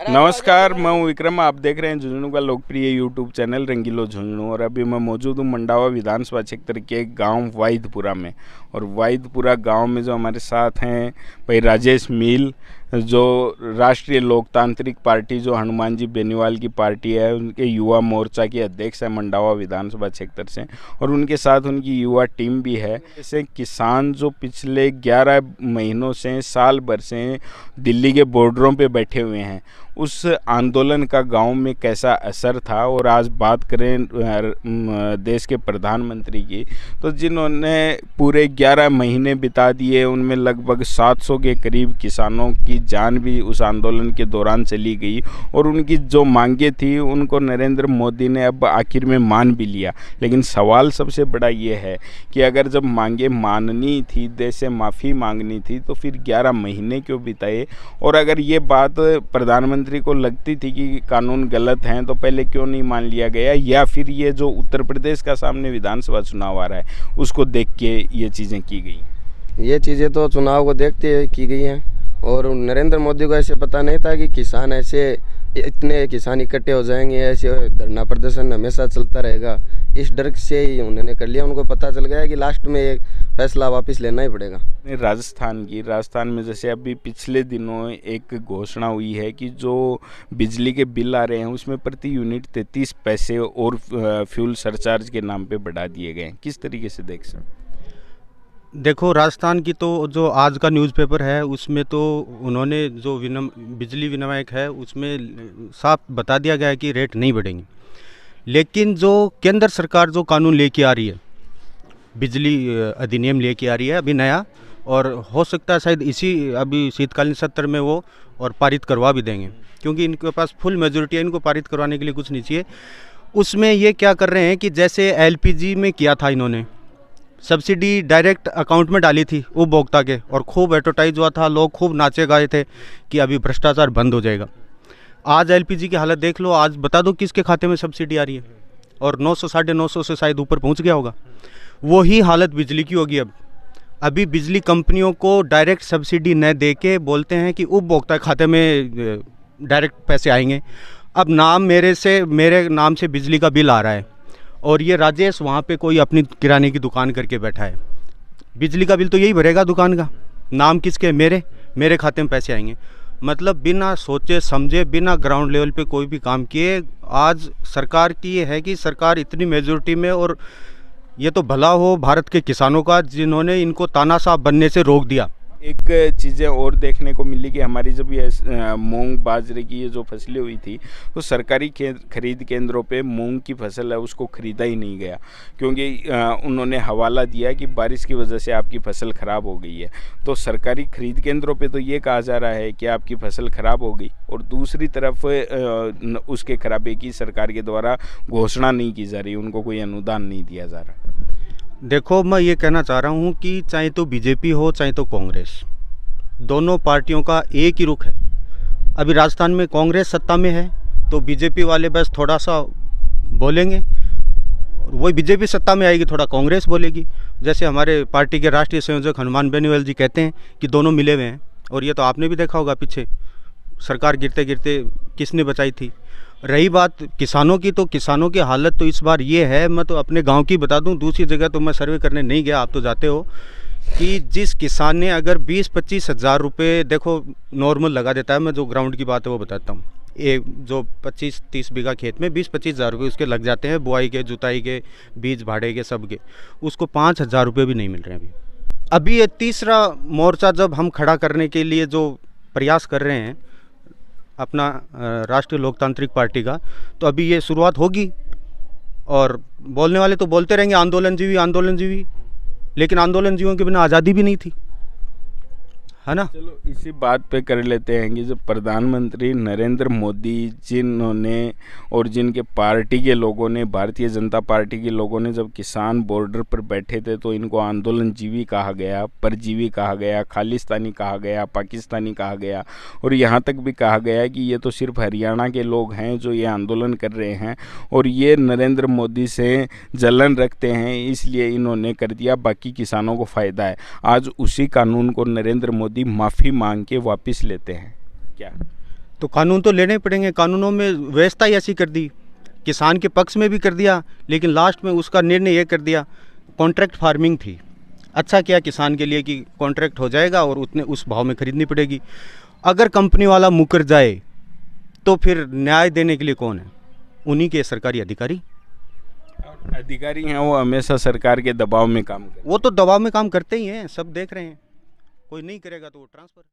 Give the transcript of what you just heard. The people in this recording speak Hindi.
नमस्कार, मैं हूं विक्रम। आप देख रहे हैं झुंझुनू का लोकप्रिय यूट्यूब चैनल रंगीलो झुंझुनू। और अभी मैं मौजूद हूं मंडावा विधानसभा क्षेत्र के एक गांव वाहिदपुरा में। और वाहिदपुरा गांव में जो हमारे साथ हैं भाई राजेश मील, जो राष्ट्रीय लोकतांत्रिक पार्टी जो हनुमान जी बेनीवाल की पार्टी है, उनके युवा मोर्चा के अध्यक्ष है मंडावा विधानसभा क्षेत्र से। और उनके साथ उनकी युवा टीम भी है। जैसे किसान जो पिछले 11 महीनों से, साल भर से दिल्ली के बॉर्डरों पे बैठे हुए हैं, उस आंदोलन का गांव में कैसा असर था। और आज बात करें देश के प्रधानमंत्री की, तो जिन्होंने पूरे 11 महीने बिता दिए, उनमें लगभग 700 के करीब किसानों की जान भी उस आंदोलन के दौरान चली गई। और उनकी जो मांगे थी उनको नरेंद्र मोदी ने अब आखिर में मान भी लिया। लेकिन सवाल सबसे बड़ा ये है कि अगर जब मांगे माननी थी, देश से माफ़ी मांगनी थी, तो फिर 11 महीने क्यों बिताए। और अगर ये बात प्रधानमंत्री को लगती थी कि कानून गलत हैं, तो पहले क्यों नहीं मान लिया गया। या फिर ये जो उत्तर प्रदेश का सामने विधानसभा चुनाव आ रहा है, उसको देख के ये चीज़ें की गई। ये चीज़ें तो चुनाव को देखते हुए की गई हैं। और नरेंद्र मोदी को ऐसे पता नहीं था कि किसान ऐसे इतने किसान इकट्ठे हो जाएंगे, ऐसे धरना प्रदर्शन हमेशा चलता रहेगा। इस डर से ही उन्होंने कर लिया। उनको पता चल गया कि लास्ट में एक फैसला वापस लेना ही पड़ेगा। राजस्थान में जैसे अभी पिछले दिनों एक घोषणा हुई है कि जो बिजली के बिल आ रहे हैं उसमें प्रति यूनिट 33 पैसे और फ्यूल सरचार्ज के नाम पे बढ़ा दिए गए हैं। किस तरीके से देख सकते? देखो, राजस्थान की तो जो आज का न्यूज़पेपर है उसमें तो उन्होंने जो बिजली विनियामक है उसमें साफ बता दिया गया है कि रेट नहीं बढ़ेंगे। लेकिन जो केंद्र सरकार जो कानून लेके आ रही है, बिजली अधिनियम लेके आ रही है अभी नया, और हो सकता है शायद इसी अभी शीतकालीन सत्र में वो और पारित करवा भी देंगे, क्योंकि इनके पास फुल मेजोरिटी है, इनको पारित करवाने के लिए कुछ नहीं चाहिए। उसमें ये क्या कर रहे हैं कि जैसे एलपीजी में किया था, इन्होंने सब्सिडी डायरेक्ट अकाउंट में डाली थी उपभोक्ता के, और खूब एडवर्टाइज हुआ था, लोग खूब नाचे गाए थे कि अभी भ्रष्टाचार बंद हो जाएगा। आज एलपीजी की हालत देख लो, आज बता दो किसके खाते में सब्सिडी आ रही है, और 900 950 से शायद ऊपर पहुंच गया होगा। वही हालत बिजली की होगी। अभी बिजली कंपनियों को डायरेक्ट सब्सिडी न दे के बोलते हैं कि उपभोक्ता खाते में डायरेक्ट पैसे आएंगे। अब मेरे नाम से बिजली का बिल आ रहा है, और ये राजेश वहाँ पे कोई अपनी किराने की दुकान करके बैठा है। बिजली का बिल तो यही भरेगा दुकान का, नाम किसके? मेरे खाते में पैसे आएंगे। मतलब बिना सोचे समझे, बिना ग्राउंड लेवल पे कोई भी काम किए। आज सरकार की ये है कि सरकार इतनी मेजोरिटी में, और ये तो भला हो भारत के किसानों का जिन्होंने इनको तानाशाह बनने से रोक दिया। एक चीज़ें और देखने को मिली कि हमारी जब ये मूंग बाजरे की ये जो फसलें हुई थी, तो सरकारी खरीद केंद्रों पे मूंग की फसल है उसको ख़रीदा ही नहीं गया, क्योंकि उन्होंने हवाला दिया कि बारिश की वजह से आपकी फसल ख़राब हो गई है। तो सरकारी खरीद केंद्रों पे तो ये कहा जा रहा है कि आपकी फसल ख़राब हो गई, और दूसरी तरफ उसके खराबे की सरकार के द्वारा घोषणा नहीं की जा रही, उनको कोई अनुदान नहीं दिया जा रहा। देखो, मैं ये कहना चाह रहा हूँ कि चाहे तो बीजेपी हो चाहे तो कांग्रेस, दोनों पार्टियों का एक ही रुख है। अभी राजस्थान में कांग्रेस सत्ता में है, तो बीजेपी वाले बस थोड़ा सा बोलेंगे, और वही बीजेपी सत्ता में आएगी, थोड़ा कांग्रेस बोलेगी। जैसे हमारे पार्टी के राष्ट्रीय संयोजक हनुमान बेनीवाल जी कहते हैं कि दोनों मिले हुए हैं। और ये तो आपने भी देखा होगा, पीछे सरकार गिरते गिरते किसने बचाई थी। रही बात किसानों की, तो किसानों की हालत तो इस बार ये है, मैं तो अपने गांव की बता दूं, दूसरी जगह तो मैं सर्वे करने नहीं गया, आप तो जाते हो, कि जिस किसान ने अगर 20-25 हज़ार रुपये, देखो नॉर्मल लगा देता है, मैं जो ग्राउंड की बात है वो बताता हूँ। एक जो 25-30 बीघा खेत में 20-25 हज़ार रुपये उसके लग जाते हैं, बुआई के, जुताई के, बीज भाड़े के, सब के, उसको 5,000 रुपये भी नहीं मिल रहे हैं अभी। ये तीसरा मोर्चा जब हम खड़ा करने के लिए जो प्रयास कर रहे हैं अपना राष्ट्रीय लोकतांत्रिक पार्टी का, तो अभी ये शुरुआत होगी। और बोलने वाले तो बोलते रहेंगे आंदोलनजीवी, लेकिन आंदोलनजीवियों के बिना आज़ादी भी नहीं थी, है ना। चलो इसी बात पे कर लेते हैं कि जब प्रधानमंत्री नरेंद्र मोदी, जिन्होंने और जिनके पार्टी के लोगों ने, भारतीय जनता पार्टी के लोगों ने, जब किसान बॉर्डर पर बैठे थे तो इनको आंदोलनजीवी कहा गया, परजीवी कहा गया, खालिस्तानी कहा गया, पाकिस्तानी कहा गया, और यहाँ तक भी कहा गया कि ये तो सिर्फ हरियाणा के लोग हैं जो ये आंदोलन कर रहे हैं, और ये नरेंद्र मोदी से जलन रखते हैं, इसलिए इन्होंने कर दिया, बाकी किसानों को फ़ायदा है। आज उसी कानून को नरेंद्र मोदी माफ़ी मांग के वापस लेते हैं क्या? तो कानून तो लेने पड़ेंगे। कानूनों में व्यवस्था ही ऐसी कर दी, किसान के पक्ष में भी कर दिया, लेकिन लास्ट में उसका निर्णय ये कर दिया। कॉन्ट्रैक्ट फार्मिंग थी, अच्छा किया किसान के लिए कि कॉन्ट्रैक्ट हो जाएगा और उतने उस भाव में खरीदनी पड़ेगी। अगर कंपनी वाला मुकर जाए तो फिर न्याय देने के लिए कौन है? उन्हीं के सरकारी अधिकारी। अधिकारी हैं वो हमेशा सरकार के दबाव में काम करते हैं। वो तो दबाव में काम करते ही हैं, सब देख रहे हैं। कोई नहीं करेगा तो वो ट्रांसफ़र